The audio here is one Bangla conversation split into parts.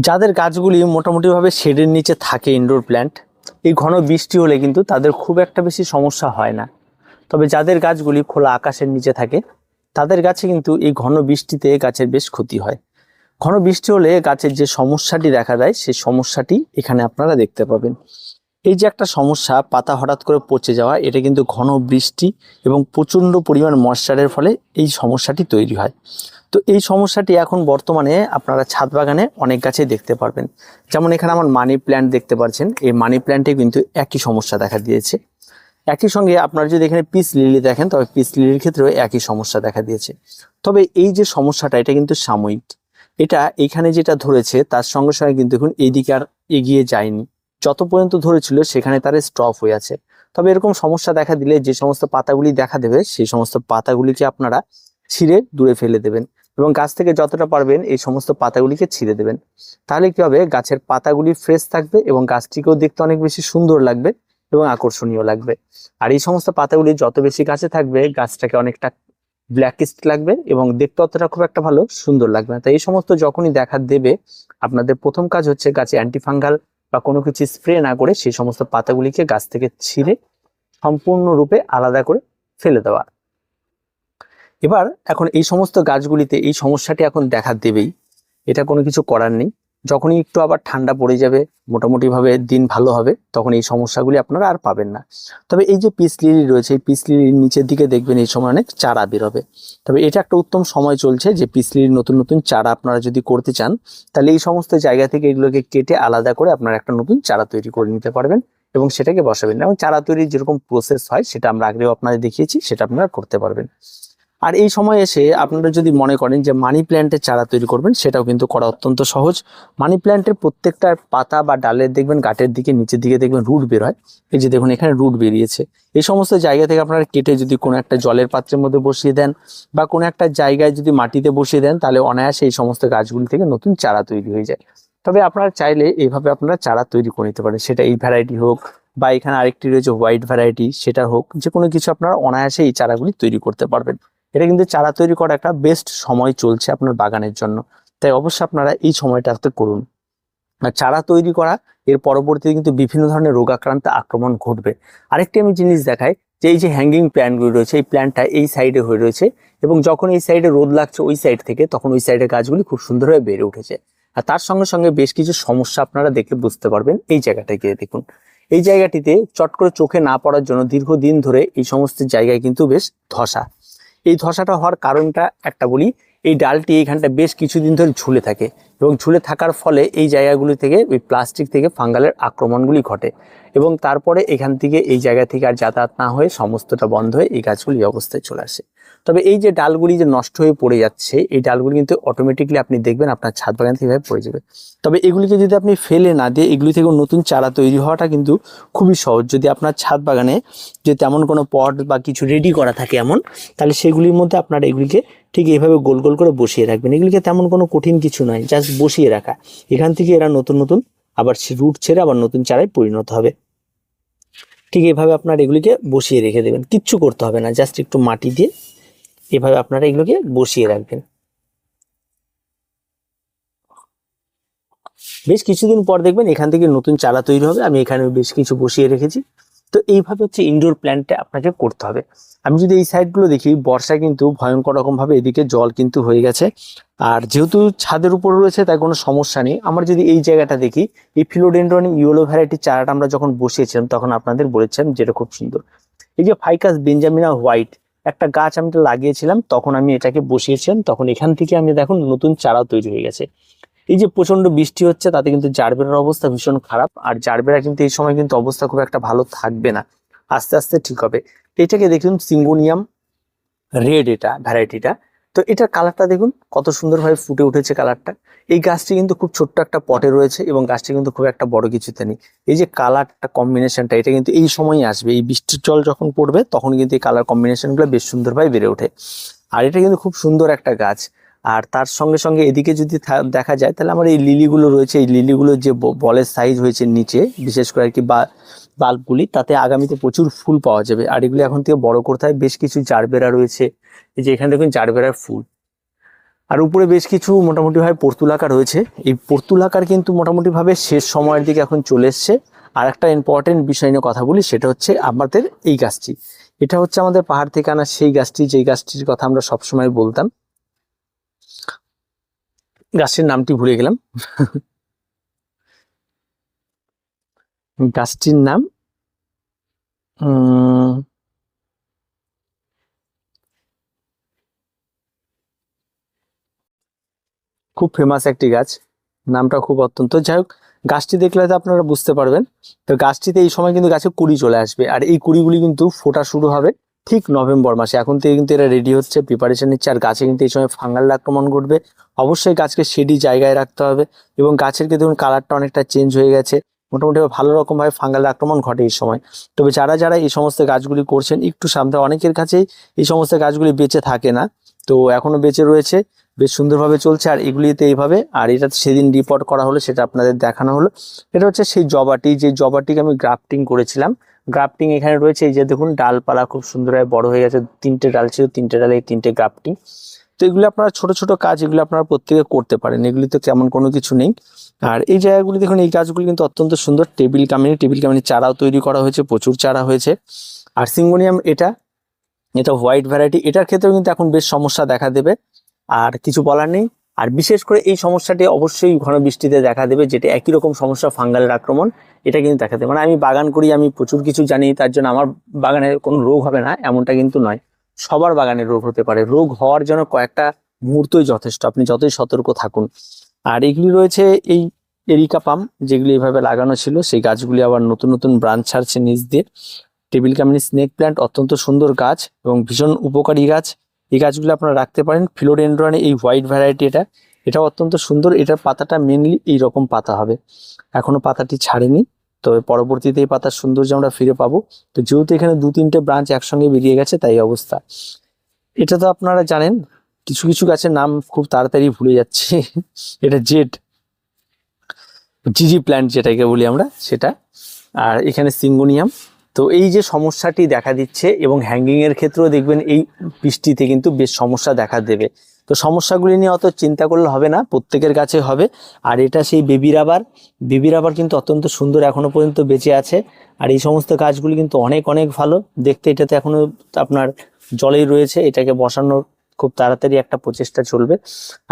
যাদের গাছগুলি মোটামুটিভাবে শেডের নিচে থাকে ইনডোর প্ল্যান্ট, এই ঘন বৃষ্টি হলে কিন্তু তাদের খুব একটা বেশি সমস্যা হয় না। তবে যাদের গাছগুলি খোলা আকাশের নিচে থাকে তাদের গাছে কিন্তু এই ঘন বৃষ্টিতে গাছের বেশ ক্ষতি হয়। ঘন বৃষ্টি হলে গাছের যে সমস্যাটি দেখা দেয় সেই সমস্যাটি এখানে আপনারা দেখতে পাবেন। এই যে একটা সমস্যা, পাতা হঠাৎ করে পচে যাওয়া, এটা কিন্তু ঘন বৃষ্টি এবং প্রচণ্ড পরিমাণ ময়েশ্চারের ফলে এই সমস্যাটি তৈরি হয়। তো এই সমস্যাটি এখন বর্তমানে আপনারা ছাদ বাগানে অনেক গাছেই দেখতে পারবেন। যেমন এখানে আমার মানি প্ল্যান্ট দেখতে পাচ্ছেন, এই মানি প্ল্যান্টে কিন্তু একই সমস্যা দেখা দিয়েছে। একই সঙ্গে আপনারা যদি এখানে পিস লিলি দেখেন, তবে পিস লিলির ক্ষেত্রেও একই সমস্যা দেখা দিয়েছে। তবে এই যে সমস্যাটা, এটা কিন্তু সাময়িক। এটা এখানে যেটা ধরেছে তার সঙ্গে সঙ্গে কিন্তু এখন এইদিকে আর এগিয়ে যায়নি। যত পর্যন্ত ধরেছিল সেখানে তার স্টপ হয়ে আছে। তবে এরকম সমস্যা দেখা দিলে যে সমস্ত পাতাগুলি দেখা দেবে সেই সমস্ত পাতাগুলিকে আপনারা ছিঁড়ে দূরে ফেলে দেবেন এবং গাছ থেকে যতটা পারবেন এই সমস্ত পাতাগুলিকে ছিঁড়ে দেবেন। তাহলে কি হবে, গাছের পাতাগুলি ফ্রেশ থাকবে এবং গাছটিকেও দেখতে অনেক বেশি সুন্দর লাগবে এবং আকর্ষণীয় লাগবে। আর এই সমস্ত পাতাগুলি যত বেশি গাছে থাকবে গাছটাকে অনেকটা ব্ল্যাকিস্ট লাগবে এবং দেখতে অতটা খুব একটা ভালো সুন্দর লাগবে না। তাই এই সমস্ত যখনই দেখা দেবে আপনাদের প্রথম কাজ হচ্ছে গাছে অ্যান্টিফাঙ্গাল বা কোনো কিছু স্প্রে না করে সেই সমস্ত পাতাগুলিকে গাছ থেকে ছিঁড়ে সম্পূর্ণরূপে আলাদা করে ফেলে দেওয়া। এবার এখন এই সমস্ত গাছগুলিতে এই সমস্যাটি এখন দেখা দেবেই, এটা কোনো কিছু করার নেই। যখনই একটু আবার ঠান্ডা পড়ে যাবে, মোটামুটিভাবে দিন ভালো হবে, তখন এই সমস্যাগুলি আপনারা আর পাবেন না। তবে এই যে পিস লিলি রয়েছে, এই পিস লিলির নিচের দিকে দেখবেন এই সময় অনেক চারা বেরোবে। তবে এটা একটা উত্তম সময় চলছে যে পিস লিলির নতুন নতুন চারা আপনারা যদি করতে চান, তাহলে এই সমস্ত জায়গা থেকে এগুলোকে কেটে আলাদা করে আপনারা একটা নতুন চারা তৈরি করে নিতে পারবেন এবং সেটাকে বসাবেন। এবং চারা তৈরির যেরকম প্রসেস হয় সেটা আমরা আগেও আপনাদের দেখিয়েছি, সেটা আপনারা করতে পারবেন। আর এই সময় এসে আপনারা যদি মনে করেন যে মানি প্ল্যান্টের চারা তৈরি করবেন, সেটাও কিন্তু করা অত্যন্ত সহজ। মানি প্ল্যান্টের প্রত্যেকটা পাতা বা ডালের দেখবেন গাটের দিকে নিচের দিকে দেখবেন রুট বের হয়। এই যে দেখুন এখানে রুট বেরিয়েছে। এই সমস্ত জায়গা থেকে আপনারা কেটে যদি কোনো একটা জলের পাত্রের মধ্যে বসিয়ে দেন বা কোনো একটা জায়গায় যদি মাটিতে বসিয়ে দেন, তাহলে অনায়াসে এই সমস্ত গাছগুলি থেকে নতুন চারা তৈরি হয়ে যায়। তবে আপনারা চাইলে এইভাবে আপনারা চারা তৈরি করে নিতে পারেন, সেটা এই ভ্যারাইটি হোক বা এখানে আরেকটি রয়েছে হোয়াইট ভ্যারাইটি, সেটা হোক, যে কোনো কিছু আপনারা অনায়াসে এই চারাগুলি তৈরি করতে পারবেন। এটা কিন্তু চারা তৈরি করা একটা বেস্ট সময় চলছে আপনার বাগানের জন্য, তাই অবশ্যই আপনারা এই সময়টাতে করুন। আর চারা তৈরি করা এর পরবর্তীতে কিন্তু বিভিন্ন ধরনের রোগাক্রান্ত আক্রমণ ঘটবে। আরেকটি আমি জিনিস দেখাই, যে এই যে হ্যাঙ্গিং প্ল্যান্টগুলি রয়েছে, এই প্ল্যান্টটা এই সাইডে হয়ে রয়েছে এবং যখন এই সাইডে রোদ লাগছে ওই সাইড থেকে, তখন ওই সাইডের গাছগুলি খুব সুন্দরভাবে বেড়ে উঠেছে। আর তার সঙ্গে সঙ্গে বেশ কিছু সমস্যা আপনারা দেখে বুঝতে পারবেন। এই জায়গাটায় গিয়ে দেখুন, এই জায়গাটিতে চট করে চোখে না পড়ার জন্য দীর্ঘদিন ধরে এই সমস্ত জায়গায় কিন্তু বেশ ধসা। এই ধসাটা হওয়ার কারণটা একটা বলি, এই ডালটি এইখানটা বেশ কিছুদিন ধরে ঝুলে থাকে এবং ঝুলে থাকার ফলে এই জায়গাগুলি থেকে ওই প্লাস্টিক থেকে ফাঙ্গালের আক্রমণগুলি ঘটে এবং তারপরে এখান থেকে এই জায়গা থেকে আর যাতায়াত না হয়ে সমস্তটা বন্ধ হয়ে এই গাছগুলি এই অবস্থায় চলে আসে। তবে এই যে ডালগুলি যে নষ্ট হয়ে পড়ে যাচ্ছে, এই ডালগুলি কিন্তু অটোমেটিকলি আপনি দেখবেন আপনার ছাদ বাগান থেকে এভাবে পড়ে যাবে। তবে এগুলিকে যদি আপনি ফেলে না দিয়ে এগুলি থেকে নতুন চারা তৈরি হওয়াটা কিন্তু খুবই সহজ। যদি আপনার ছাদ বাগানে যে তেমন কোনো পট বা কিছু রেডি করা থাকে এমন, তাহলে সেগুলির মধ্যে আপনারা এগুলিকে ঠিক এইভাবে গোল গোল করে বসিয়ে রাখবেন। এগুলিকে তেমন কোনো কঠিন কিছু নয়, জাস্ট বসিয়ে রাখা। এখান থেকে এরা নতুন নতুন আবার রুট ছেড়ে আবার নতুন চারায় পরিণত হবে। ঠিক এইভাবে আপনারা এগুলিকে বসিয়ে রেখে দেবেন, কিচ্ছু করতে হবে না, জাস্ট একটু মাটি দিয়ে এভাবে আপনারা এগুলোকে বসিয়ে রাখবেন। বেশ কিছুদিন পর দেখবেন এখান থেকে নতুন চারা তৈরি হবে। আমি এখানে বেশ কিছু বসিয়ে রেখেছি। তো এইভাবে হচ্ছে ইনডোর প্ল্যান্টটা আপনাকে করতে হবে। আমি যদি এই সাইডগুলো দেখি, বর্ষায় কিন্তু ভয়ঙ্কর রকমভাবে এদিকে জল কিন্তু হয়ে গেছে। আর যেহেতু ছাদের উপর রয়েছে তাই কোনো সমস্যা নেই। আমার যদি এই জায়গাটা দেখি, এই ফিলোডেন্ড্রন ইয়েলো ভ্যারাইটির চারাটা আমরা যখন বসিয়েছিলাম তখন আপনাদের বলেছিলাম যেটা খুব সুন্দর। এই যে ফাইকাস বেঞ্জামিনা হোয়াইট একটা গাছ আমি লাগিয়েছিলাম, তখন আমি এটাকে বসিয়েছিলাম, তখন এখান থেকে আমি দেখুন নতুন চারা তৈরি হয়ে গেছে। এই যে প্রচন্ড বৃষ্টি হচ্ছে তাতে কিন্তু জারবেরার অবস্থা ভীষণ খারাপ, আর জারবেরা কিন্তু এই সময় কিন্তু অবস্থা খুব একটা ভালো থাকবে না, আস্তে আস্তে ঠিক হবে। এটাকে দেখুন সিঙ্গোনিয়াম রেড, এটা ভ্যারাইটিটা। তো এটার কালারটা দেখুন কত সুন্দরভাবে ফুটে উঠেছে কালারটা। এই গাছটি কিন্তু খুব ছোট্ট একটা পটে রয়েছে এবং গাছটি কিন্তু খুব একটা বড় কিছুতে নেই। এই যে কালারটা কম্বিনেশনটা, এটা কিন্তু এই সময়ই আসবে, এই বৃষ্টির জল যখন পড়বে তখন কিন্তু এই কালার কম্বিনেশনগুলো বেশ সুন্দরভাবে বেড়ে ওঠে। আর এটা কিন্তু খুব সুন্দর একটা গাছ। আর তার সঙ্গে সঙ্গে এদিকে যদি দেখা যায়, তাহলে আমার এই লিলিগুলো রয়েছে, এই লিলিগুলোর যে বলের সাইজ হয়েছে নিচে, বিশেষ করে আর কি বাল্বগুলি, তাতে আগামীতে প্রচুর ফুল পাওয়া যাবে। আর এগুলি এখন থেকে বড় করতে হয়। বেশ কিছু জারবেরা রয়েছে, এই যে এখানে দেখুন জারবেরার ফুল। আর উপরে বেশ কিছু মোটামুটি ভাবে পর্তুলাকা রয়েছে। এই পর্তুলাকার কিন্তু মোটামুটি ভাবে শেষ সময়ের দিকে এখন চলে এসছে। আর একটা ইম্পর্টেন্ট বিষয় নিয়ে কথা বলি, সেটা হচ্ছে আমাদের এই গাছটি। এটা হচ্ছে আমাদের পাহাড় থেকে আনা সেই গাছটি, যেই গাছটির কথা আমরা সবসময় বলতাম। গাছটির নামটি ভুলে গেলাম। গাছটির নাম খুব ফেমাস একটি গাছ, নামটা খুব অত্যন্ত, যাই হোক গাছটি দেখলে তো আপনারা বুঝতে পারবেন। তো গাছটিতে এই সময় কিন্তু গাছে কুড়ি চলে আসবে, আর এই কুড়িগুলি কিন্তু ফোটা শুরু হবে ঠিক নভেম্বর মাসে। এখন থেকে কিন্তু এরা রেডি হচ্ছে, প্রিপারেশন নিচ্ছে। আর গাছে কিন্তু এই সময় ফাঙ্গাল আক্রমণ ঘটবে। অবশ্যই গাছকে শেডি জায়গায় রাখতে হবে, এবং গাছের কিন্তু দেখুন কালারটা অনেকটা চেঞ্জ হয়ে গেছে। মোটামুটি ভালো রকম ভাবে ফাঙ্গাল আক্রমণ ঘটে এই সময়। তবে যারা যারা এই সমস্ত গাছগুলি করছেন একটু সাবধান, অনেকের কাছেই এই সমস্ত গাছগুলি বেঁচে থাকে না, তো এখনো বেঁচে রয়েছে, বেশ সুন্দরভাবে চলছে। আর এগুলিতে এইভাবে, আর এটা সেদিন রিপোর্ট করা হলো, সেটা আপনাদের দেখানো হলো। এটা হচ্ছে সেই জবাটি, যে জবাটিকে আমি গ্রাফটিং করেছিলাম। গ্রাফটিং এখানে রয়েছে, এই যে দেখুন ডালপালা খুব সুন্দরভাবে বড় হয়ে গেছে, 3টে ডাল ছিল, 3টে ডালে 3টে গ্রাফটিং। তো এগুলো আপনারা ছোট ছোট কাজ, এগুলো আপনারা প্রত্যেকে করতে পারেন, এগুলি তো কেমন কোনো কিছু নেই। আর এই জায়গাগুলি দেখুন, এই গাছগুলি কিন্তু অত্যন্ত সুন্দর। টেবিল কামিনী চারাও তৈরি করা হয়েছে, প্রচুর চারা হয়েছে। আর সিঙ্গোনিয়াম এটা হোয়াইট ভ্যারাইটি, এটার ক্ষেত্রেও কিন্তু এখন বেশ সমস্যা দেখা দেবে, আর কিছু বলার নেই। আর বিশেষ করে এই সমস্যাটি অবশ্যই ঘন বৃষ্টিতে দেখা দেবে, যেটা একই রকম সমস্যা, ফাঙ্গালের আক্রমণ, এটা কিন্তু দেখা দেবে। মানে আমি বাগান করি, আমি প্রচুর কিছু জানি, তার জন্য আমার বাগানে কোনো রোগ হবে না এমনটা কিন্তু নয়। সবার বাগানে রোগ হতে পারে, রোগ হওয়ার জন্য কয়েকটা মুহূর্তই যথেষ্ট, আপনি যতই সতর্ক থাকুন। আর এগুলি রয়েছে এই এরিকা পাম, যেগুলি এইভাবে লাগানো ছিল, সেই গাছগুলি আবার নতুন নতুন ব্রাঞ্চ ছাড়ছে নিচ দিয়ে। টেবিল কামিনী স্নেক প্ল্যান্ট অত্যন্ত সুন্দর গাছ এবং ভীষণ উপকারী গাছ। এই গাছগুলো আপনারা রাখতে পারেন। ফিলোডেন্ড্রনে এই হোয়াইট ভ্যারাইটি, এটাও অত্যন্ত সুন্দর। এটার পাতাটা মেনলি এইরকম পাতা হবে, এখনো পাতাটি ছাড়েনি, তবে পরবর্তীতে এই পাতার সৌন্দর্য আমরা ফিরে পাবো। তো যেহেতু এখানে 2-3টে ব্রাঞ্চ একসঙ্গে বেরিয়ে গেছে, তাই অবস্থা। এটা তো আপনারা জানেন, কিছু কিছু গাছের নাম খুব তাড়াতাড়ি ভুলে যাচ্ছে। এটা জিজি প্ল্যান্ট যেটাকে বলি আমরা, সেটা। আর এখানে সিঙ্গোনিয়াম। তো এই যে সমস্যাটি দেখা দিচ্ছে, এবং হ্যাঙ্গিং এর ক্ষেত্রেও দেখবেন এই বৃষ্টিতে কিন্তু বেশ সমস্যা দেখা দেবে। তো সমস্যাগুলি নিয়ে অত চিন্তা করলে হবে না, প্রত্যেকের কাছে হবে। আর এটা সেই বেবি রাবার কিন্তু অত্যন্ত সুন্দর, এখনো পর্যন্ত বেঁচে আছে। আর এই সমস্ত গাছগুলি কিন্তু অনেক অনেক ভালো দেখতে। এটাতে এখনো আপনার জলেই রয়েছে, এটাকে বসানোর খুব তাড়াতাড়ি একটা প্রচেষ্টা চলবে।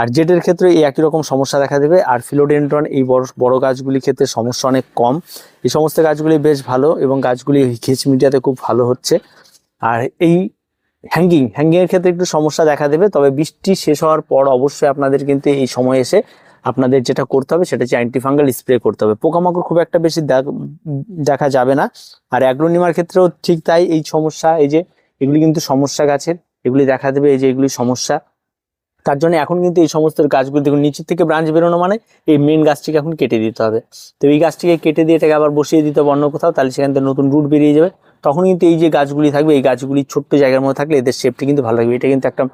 আর জেটের ক্ষেত্রে এই একই রকম সমস্যা দেখা দেবে। আর ফিলোডেন্ড্রন এই বড় বড় গাছগুলির ক্ষেত্রে সমস্যা অনেক কম। এই সমস্ত গাছগুলি বেশ ভালো, এবং গাছগুলি ঘিচ মিডিয়াতে খুব ভালো হচ্ছে। আর এই হ্যাঙ্গিং এর ক্ষেত্রে একটু সমস্যা দেখা দেবে, তবে বৃষ্টি শেষ হওয়ার পর অবশ্যই আপনাদের কিন্তু এই সময় এসে আপনাদের যেটা করতে হবে, সেটা হচ্ছে অ্যান্টিফাঙ্গাল স্প্রে করতে হবে। পোকামাকড় খুব একটা বেশি দেখা যাবে না। আর অ্যাগ্রোনিমার ক্ষেত্রেও ঠিক তাই, এই সমস্যা, এই যে এগুলি কিন্তু সমস্যা গাছের, এগুলি দেখা দেবে, এই যে এগুলি সমস্যা। তার জন্য এখন কিন্তু এই সমস্ত গাছগুলি দেখুন, নিচের থেকে ব্রাঞ্চ বেরোনো মানে এই মেন গাছটিকে এখন কেটে দিতে হবে। তো এই গাছটিকে কেটে দিয়ে এটাকে আবার বসিয়ে দিতে হবে অন্য কোথাও, তাহলে সেখান থেকে নতুন রুট বেরিয়ে যাবে। তখন কিন্তু এই যে গাছগুলি থাকবে, এই গাছগুলি ছোট্ট জায়গার মধ্যে থাকলে এদের শেপটি কিন্তু ভালো থাকবে। এটা কিন্তু একটা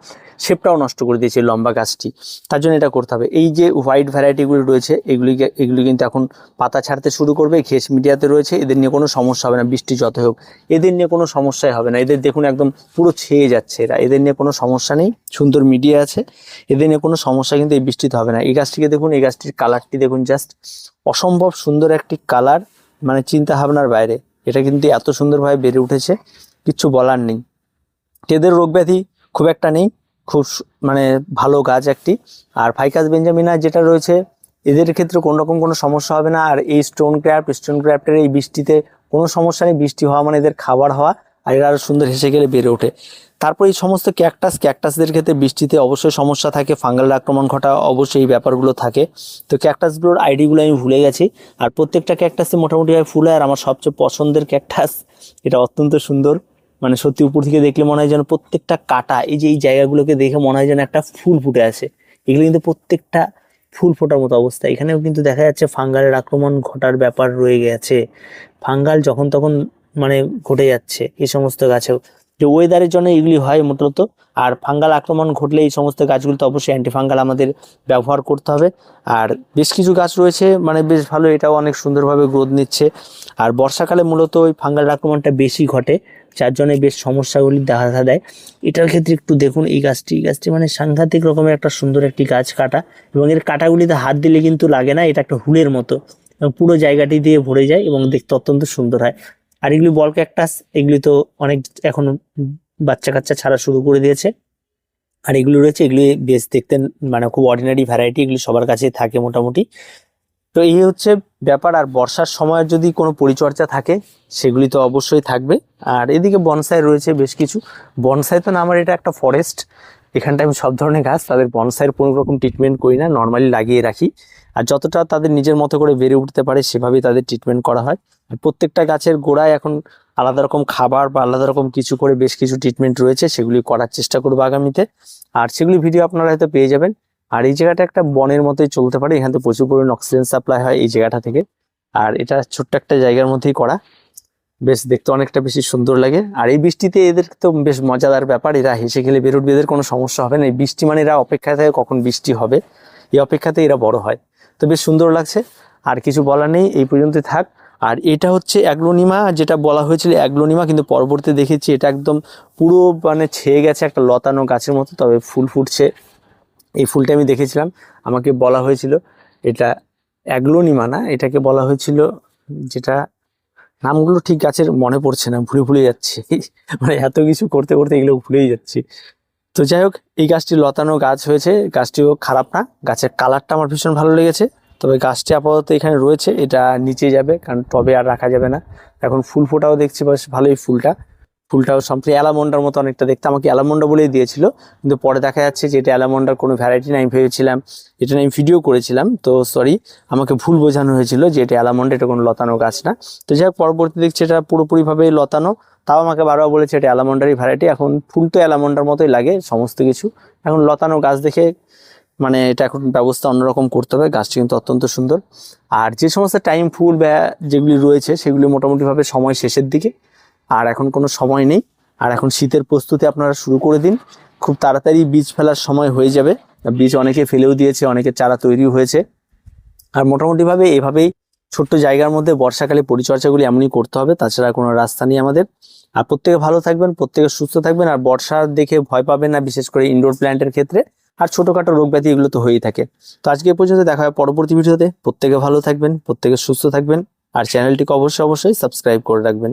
শেপটাও নষ্ট করে দিয়েছে লম্বা গাছটি, তার জন্য এটা করতে হবে। এই যে হোয়াইট ভ্যারাইটিগুলি রয়েছে, এগুলি কিন্তু এখন পাতা ছাড়তে শুরু করবে, ঘেস মিডিয়াতে রয়েছে, এদের নিয়ে কোনো সমস্যা হবে না, বৃষ্টি যত হোক এদের নিয়ে কোনো সমস্যাই হবে না। এদের দেখুন একদম পুরো ছেয়ে যাচ্ছে, এদের নিয়ে কোনো সমস্যা নেই, সুন্দর মিডিয়া আছে, এদের নিয়ে কোনো সমস্যা কিন্তু এই বৃষ্টিতে হবে না। এই গাছটিকে দেখুন, এই গাছটির কালারটি দেখুন, জাস্ট অসম্ভব সুন্দর একটি কালার, মানে চিন্তা ভাবনার বাইরে। এটা কিন্তু এত সুন্দরভাবে বেড়ে উঠেছে, কিচ্ছু বলার নেই। এদের রোগ ব্যাধি খুব একটা নেই, খুব মানে ভালো গাছ একটি। আর ফাইকাস বেঞ্জামিনা যেটা রয়েছে, এদের ক্ষেত্রে কোনো রকম কোনো সমস্যা হবে না। আর এই স্টোন ক্র্যাফটের এই বৃষ্টিতে কোনো সমস্যা নেই, বৃষ্টি হওয়া মানে এদের খাবার হওয়া, আর এরা আরও সুন্দর হেসে গেলে বেড়ে ওঠে। তারপর এই সমস্ত ক্যাকটাসদের ক্ষেত্রে বৃষ্টিতে অবশ্যই সমস্যা থাকে, ফাঙ্গাল আক্রমণ ঘটা অবশ্যই এই ব্যাপারগুলো থাকে। তো ক্যাকটাসগুলোর আইডিগুলো আমি ভুলে গেছি। আর প্রত্যেকটা ক্যাকটাসে মোটামুটিভাবে ফুল হয়। আর আমার সবচেয়ে পছন্দের ক্যাকটাস, এটা অত্যন্ত সুন্দর, মানে সত্যি উপর থেকে দেখলে মনে হয় যেন প্রত্যেকটা কাটা, এই যে এই জায়গাগুলোকে দেখে মনে হয় যেন একটা ফুল ফুটে আছে। এগুলো কিন্তু প্রত্যেকটা ফুল ফোটার মতো অবস্থা। এখানেও কিন্তু দেখা যাচ্ছে ফাঙ্গালের আক্রমণ ঘটার ব্যাপার রয়ে গেছে, ফাঙ্গাল যখন তখন মানে ঘটে যাচ্ছে এই সমস্ত গাছেও। যে ওয়েদারের জন্য এগুলি হয় মূলত। আর ফাঙ্গাল আক্রমণ ঘটলে এই সমস্ত গাছগুলিতে অবশ্যই অ্যান্টিফাঙ্গাল আমাদের ব্যবহার করতে হবে। আর বেশ কিছু গাছ রয়েছে মানে বেশ ভালো, এটাও অনেক সুন্দরভাবে গ্রোথ নিচ্ছে। আর বর্ষাকালে মূলত ওই ফাঙ্গাল আক্রমণটা বেশি ঘটে, যার জন্য বেশ সমস্যাগুলি দেখা দেয়। এটার ক্ষেত্রে একটু দেখুন এই গাছটি মানে সাংঘাতিক রকমের একটা সুন্দর একটি গাছ কাটা, এবং এর কাটাগুলিতে হাত দিলে কিন্তু লাগে না, এটা একটা হুলের মতো এবং পুরো জায়গাটি দিয়ে ভরে যায় এবং দেখতে অত্যন্ত সুন্দর হয়। আর এগুলি বল ক্যাকটাস, এগুলি তো অনেক এখন বাচ্চা কাচ্চা ছাড়া শুরু করে দিয়েছে। আর এগুলো রয়েছে, এগুলি বেশ দেখতে মানে খুব অর্ডিনারি ভ্যারাইটি, এগুলি সবার কাছেই থাকে মোটামুটি। তো এই হচ্ছে ব্যাপার। আর বর্ষার সময় যদি কোনো পরিচর্যা থাকে সেগুলি তো অবশ্যই থাকবে। আর এদিকে বনসাই রয়েছে বেশ কিছু। বনসাই তো না, আমার এটা একটা ফরেস্ট, এখানটা আমি সব ধরনের গাছ, তাদের বনসাইয়ের কোনো রকম ট্রিটমেন্ট করি না, নর্মালি লাগিয়ে রাখি। আর যতটা তাদের নিজের মতো করে বেড়ে উঠতে পারে সেভাবেই তাদের ট্রিটমেন্ট করা হয়। আর প্রত্যেকটা গাছের গোড়ায় এখন আলাদা রকম খাবার বা আলাদা রকম কিছু করে বেশ কিছু ট্রিটমেন্ট রয়েছে, সেগুলি করার চেষ্টা করবো আগামীতে। আর সেগুলি ভিডিও আপনারা হয়তো পেয়ে যাবেন। আর এই জায়গাটা একটা বনের মতোই চলতে পারে, এখান থেকে প্রচুর পরিমাণে অক্সিজেন সাপ্লাই হয় এই জায়গাটা থেকে। আর এটা ছোট্ট একটা জায়গার মধ্যেই করা, বেশ দেখতে অনেকটা বেশি সুন্দর লাগে। আর এই বৃষ্টিতে এদের তো বেশ মজাদার ব্যাপার, এরা হেসে খেলে বের উঠবে, এদের কোনো সমস্যা হবে না। এই বৃষ্টি মানে এরা অপেক্ষায় থাকে কখন বৃষ্টি হবে, এই অপেক্ষাতে এরা বড় হয়। তো বেশ সুন্দর লাগছে, আর কিছু বলার নেই, এই পর্যন্তই থাক। আর এটা হচ্ছে অ্যাগ্লোনিমা, যেটা বলা হয়েছিল অ্যাগ্লোনিমা, কিন্তু পরবর্তী দেখেছি এটা একদম পুরো মানে ছেয়ে গেছে একটা লতানো গাছের মতো, তবে ফুল ফুটছে। এই ফুলটা আমি দেখেছিলাম, আমাকে বলা হয়েছিল এটা অ্যাগ্লোনিমা না, এটাকে বলা হয়েছিল যেটা, নামগুলো ঠিক গাছের মনে পড়ছে না, ভুলে যাচ্ছি মানে এত কিছু করতে করতে এগুলো ভুলেই যাচ্ছি। তো যাই হোক, এই গাছটি লতানো গাছ হয়েছে, গাছটিও খারাপ না, গাছের কালারটা আমার ভীষণ ভালো লেগেছে। তবে গাছটি আপাতত এখানে রয়েছে, এটা নিচে যাবে কারণ টবে আর রাখা যাবে না। এখন ফুল ফোটাও দেখছি বেশ ভালোই, ফুলটাও সম্প্রতি অ্যালামন্ডার মতো অনেকটা দেখতে, আমাকে অ্যালামন্ডা বলেই দিয়েছিল, কিন্তু পরে দেখা যাচ্ছে যে এটা অ্যালামন্ডার কোনো ভ্যারাইটি না, আমি ভেবেছিলাম এটা নিয়ে আমি ভিডিও করেছিলাম, তো সরি, আমাকে ভুল বোঝানো হয়েছিল যে এটা অ্যালামন্ডা, এটা কোনো লতানো গাছ না। তো যাই হোক, পরবর্তী দেখছি এটা পুরোপুরিভাবে লতানো, তাও আমাকে বারবার বলেছে এটা অ্যালামন্ডারই ভ্যারাইটি। এখন ফুল তো অ্যালামন্ডার মতোই লাগে সমস্ত কিছু, এখন লতানো গাছ দেখে মানে এটা এখন ব্যবস্থা অন্যরকম করতে হবে। গাছটি কিন্তু অত্যন্ত সুন্দর। আর যে সমস্ত টাইম ফুল বা যেগুলি রয়েছে সেগুলি মোটামুটিভাবে সময় শেষের দিকে, আর এখন কোনো সময় নেই। আর এখন শীতের প্রস্তুতি আপনারা শুরু করে দিন, খুব তাড়াতাড়ি বীজ ফেলার সময় হয়ে যাবে। বীজ অনেকে ফেলেও দিয়েছে, অনেকে চারা তৈরিও হয়েছে। আর মোটামুটিভাবে এভাবেই ছোট্ট জায়গার মধ্যে বর্ষাকালে পরিচর্যাগুলি এমনই করতে হবে, তাছাড়া কোনো রাস্তা নেই আমাদের। আর প্রত্যেকে ভালো থাকবেন, প্রত্যেকে সুস্থ থাকবেন। আর বর্ষা দেখে ভয় পাবেন না, বিশেষ করে ইনডোর প্ল্যান্টের ক্ষেত্রে। আর ছোটখাটো রোগ ব্যাধি এগুলো তো হয়েই থাকে। তো আজকে এ পর্যন্ত, দেখা হয় পরবর্তী ভিডিওতে। প্রত্যেকে ভালো থাকবেন, প্রত্যেকে সুস্থ থাকবেন। আর চ্যানেলটিকে অবশ্যই সাবস্ক্রাইব করে রাখবেন।